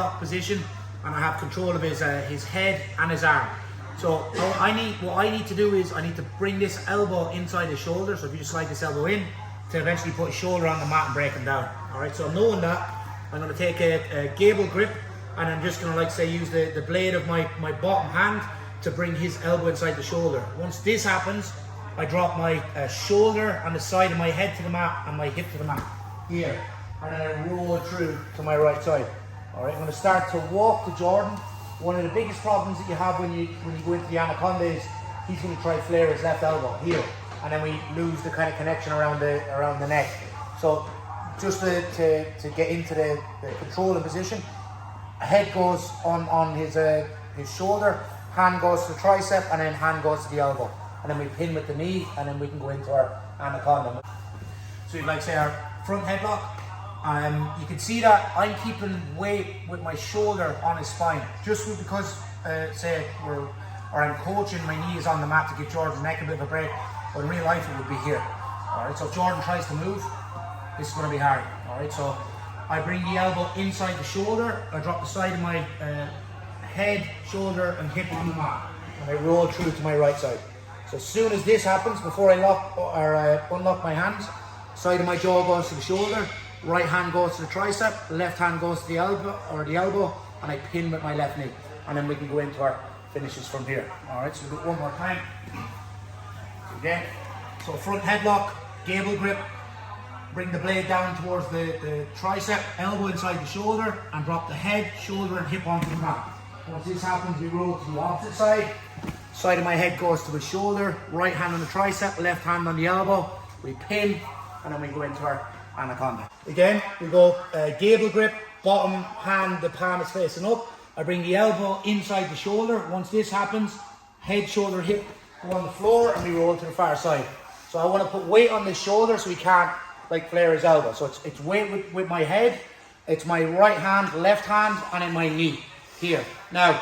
headlock position, and I have control of his head and his arm. So what I need to do is I need to bring this elbow inside his shoulder. So if you just slide this elbow in to eventually put his shoulder on the mat and break him down. All right, so knowing that, I'm going to take a gable grip, and I'm just going to, like say, use the blade of my bottom hand to bring his elbow inside the shoulder. Once this happens, I drop my shoulder on the side of my head to the mat and my hip to the mat here, and then I roll through to my right side. All right, I'm going to start to walk to Jordan. One of the biggest problems that you have when you go into the anaconda is he's going to try flare his left elbow here, and then we lose the kind of connection around the neck. So just to get into the controlling position, head goes on his shoulder, hand goes to the tricep, and then hand goes to the elbow, and then we pin with the knee, and then we can go into our anaconda. So you'd like say our front headlock. You can see that I'm keeping weight with my shoulder on his spine, just because I'm coaching, my knee is on the mat to give Jordan's neck a bit of a break, but in real life it would be here. All right, so if Jordan tries to move, this is going to be hard. All right, so I bring the elbow inside the shoulder, I drop the side of my head, shoulder and hip on the mat, and I roll through to my right side. So as soon as this happens, before I lock or unlock my hands, side of my jaw goes to the shoulder, right hand goes to the tricep, left hand goes to the elbow, and I pin with my left knee, and then we can go into our finishes from here. All right, so we'll do it one more time. Again, so front headlock, gable grip, bring the blade down towards the tricep, elbow inside the shoulder, and drop the head, shoulder, and hip onto the mat. Once this happens, we roll to the opposite side. Side of my head goes to the shoulder, right hand on the tricep, left hand on the elbow. We pin, and then we go into our anaconda. Again, we go gable grip, bottom hand, the palm is facing up. I bring the elbow inside the shoulder. Once this happens, head, shoulder, hip go on the floor, and we roll to the far side. So I want to put weight on the shoulder so he can't like flare his elbow. So it's weight with my head, it's my right hand, left hand, and then my knee here. Now,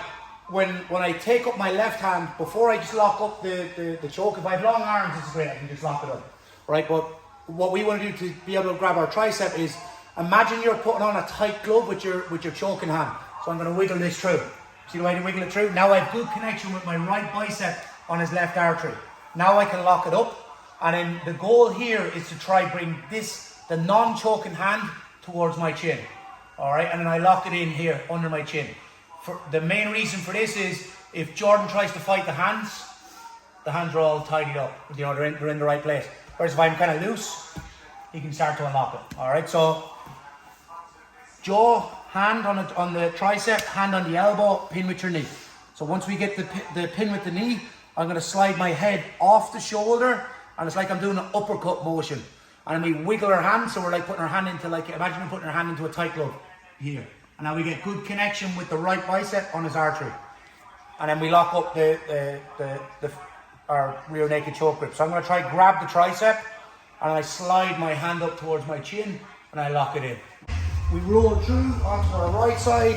when I take up my left hand, before I just lock up the choke, if I have long arms, it's great, I can just lock it up, right? But what we want to do to be able to grab our tricep is, imagine you're putting on a tight glove with your choking hand. So I'm going to wiggle this through. See the way I wiggle it through? Now I have good connection with my right bicep on his left artery. Now I can lock it up, and then the goal here is to try bring the non-choking hand towards my chin. All right, and then I lock it in here under my chin. The main reason for this is if Jordan tries to fight the hands are all tidied up. You know, they're in the right place. Whereas if I'm kind of loose, he can start to unlock it. All right, so jaw, hand on the tricep, hand on the elbow, pin with your knee. So once we get the pin with the knee, I'm going to slide my head off the shoulder, and it's like I'm doing an uppercut motion. And then we wiggle our hand, so we're like putting our hand into, like, imagine we're putting our hand into a tight glove here. And now we get good connection with the right bicep on his artery. And then we lock up our rear naked choke grip. So I'm going to try grab the tricep, and I slide my hand up towards my chin, and I lock it in. We roll through onto our right side.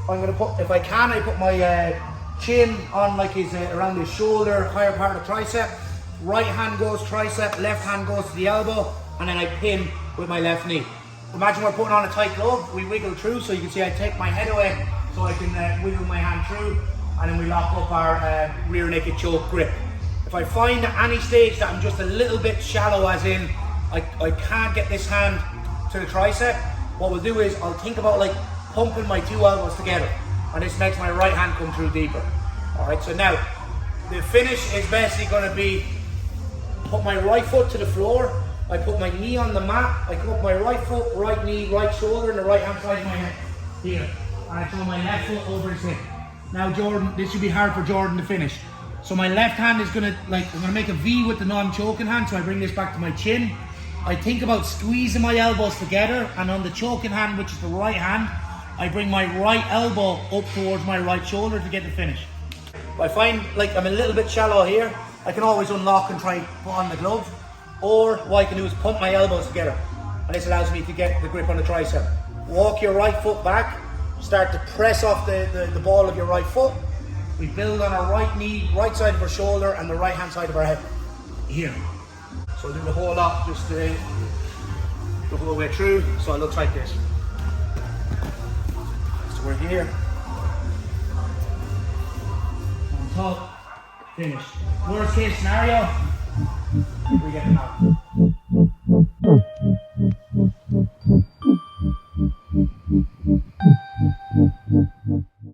I'm going to put, if I can, I put my chin on like his around his shoulder, higher part of the tricep. Right hand goes tricep, left hand goes to the elbow, and then I pin with my left knee. Imagine we're putting on a tight glove, we wiggle through, so you can see I take my head away so I can wiggle my hand through, and then we lock up our rear naked choke grip. If I find at any stage that I'm just a little bit shallow, as in I can't get this hand to the tricep, what we'll do is I'll think about like pumping my two elbows together, and this makes my right hand come through deeper. All right, so now the finish is basically going to be put my right foot to the floor, I put my knee on the mat, I come up my right foot, right knee, right shoulder, and the right hand side of my head here, and I throw my left foot over his hip. Now Jordan, this should be hard for Jordan to finish. So my left hand is gonna, I'm gonna make a V with the non-choking hand, so I bring this back to my chin. I think about squeezing my elbows together, and on the choking hand, which is the right hand, I bring my right elbow up towards my right shoulder to get the finish. If I find like I'm a little bit shallow here, I can always unlock and try put on the glove, or what I can do is pump my elbows together, and this allows me to get the grip on the tricep. Walk your right foot back, start to press off the ball of your right foot. We build on our right knee, right side of our shoulder, and the right hand side of our head here. So I'll do the whole lot, just the whole way through, so it looks like this. So over here. On top. Finish. Worst case scenario, we get them out.